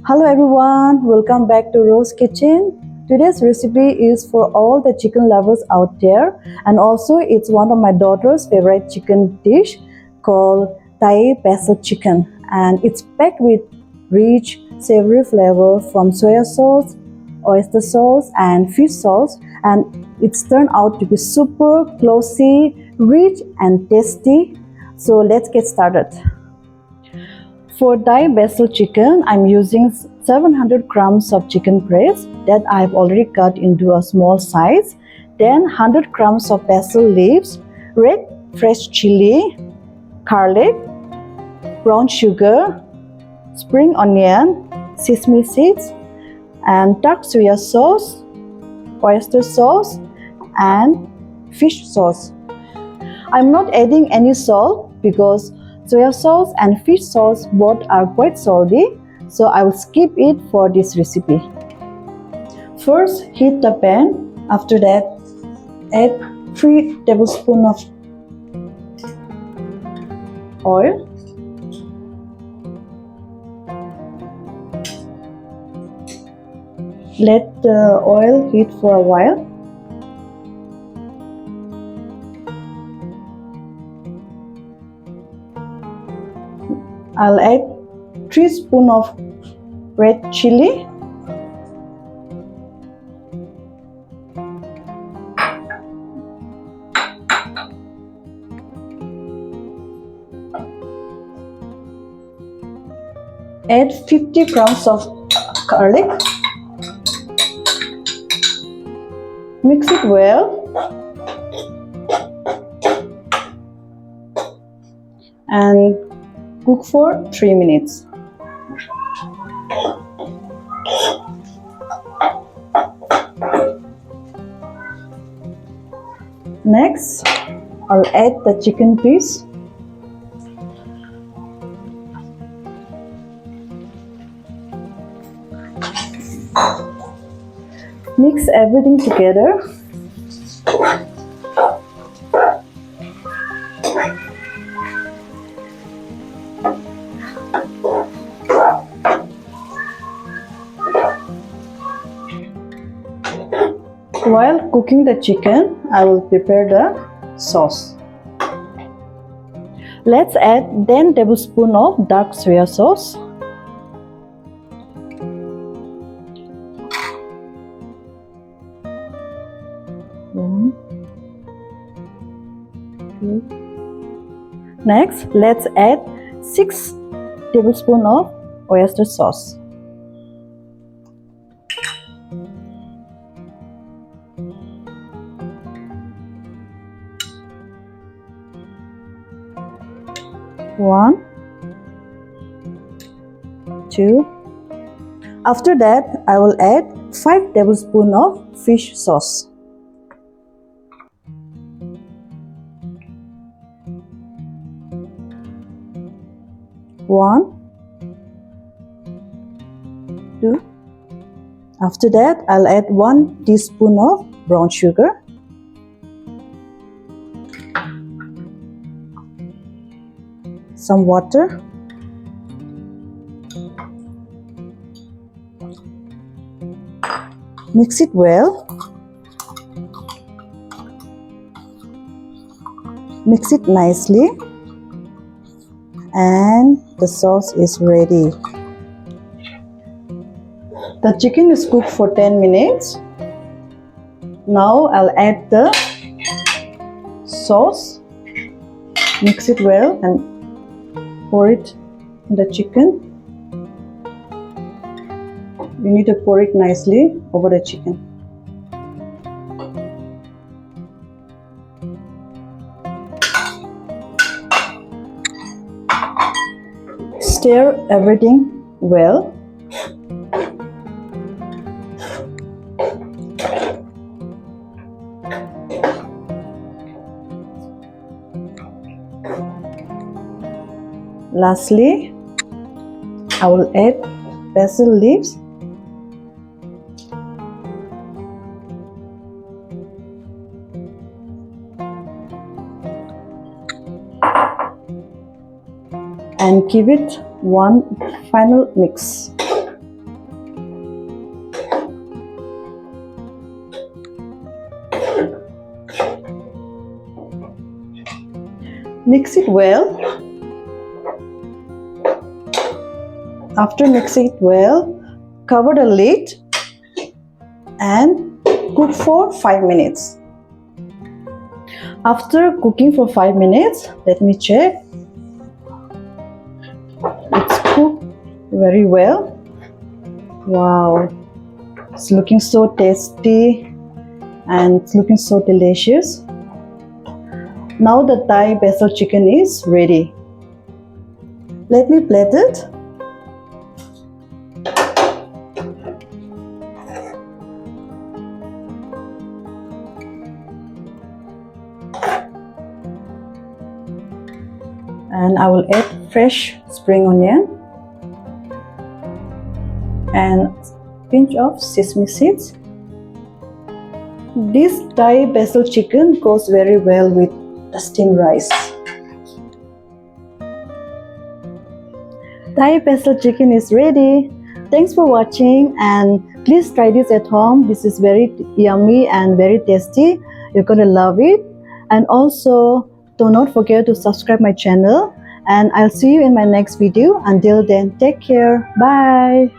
Hello everyone, welcome back to Rose Kitchen. Today's recipe is for all the chicken lovers out there, and also it's one of my daughter's favorite chicken dish called Thai basil chicken, and it's packed with rich savory flavor from soya sauce, oyster sauce and fish sauce, and it's turned out to be super glossy, rich and tasty. So let's get started. For Thai basil chicken, I'm using 700 grams of chicken breast that I've already cut into a small size, then 100 grams of basil leaves, red fresh chili, garlic, brown sugar, spring onion, sesame seeds, and dark soya sauce, oyster sauce, and fish sauce. I'm not adding any salt because soya sauce and fish sauce both are quite salty, so I will skip it for this recipe. First, heat the pan. After that, add 3 tablespoons of oil. Let the oil heat for a while. I'll add 3 spoons of red chili, add 50 grams of garlic, mix it well, and cook for 3 minutes. Next, I'll add the chicken piece. Mix everything together. While cooking the chicken, I will prepare the sauce. Let's add 10 tablespoons of dark soya sauce. One, two. Next, let's add 6 tablespoons of oyster sauce. One, two. After that, I will add 5 tablespoons of fish sauce. One, two. After that, I'll add 1 teaspoon of brown sugar. Some water, mix it well, mix it nicely, and the sauce is ready. The chicken is cooked for 10 minutes. Now I'll add the sauce, mix it well, and pour it in the chicken. You need to pour it nicely over the chicken. Stir everything well. Lastly, I will add basil leaves. And give it one final mix. Mix it well. After mixing it well, cover the lid and cook for 5 minutes. After cooking for 5 minutes, let me check. It's cooked very well. Wow, it's looking so tasty and it's looking so delicious. Now the Thai basil chicken is ready. Let me plate it. And I will add fresh spring onion and a pinch of sesame seeds. This Thai basil chicken goes very well with the steamed rice. Thai basil chicken is ready. Thanks for watching and please try this at home. This is very yummy and very tasty. You're gonna love it. And also, do not forget to subscribe my channel and I'll see you in my next video. Until then, take care. Bye.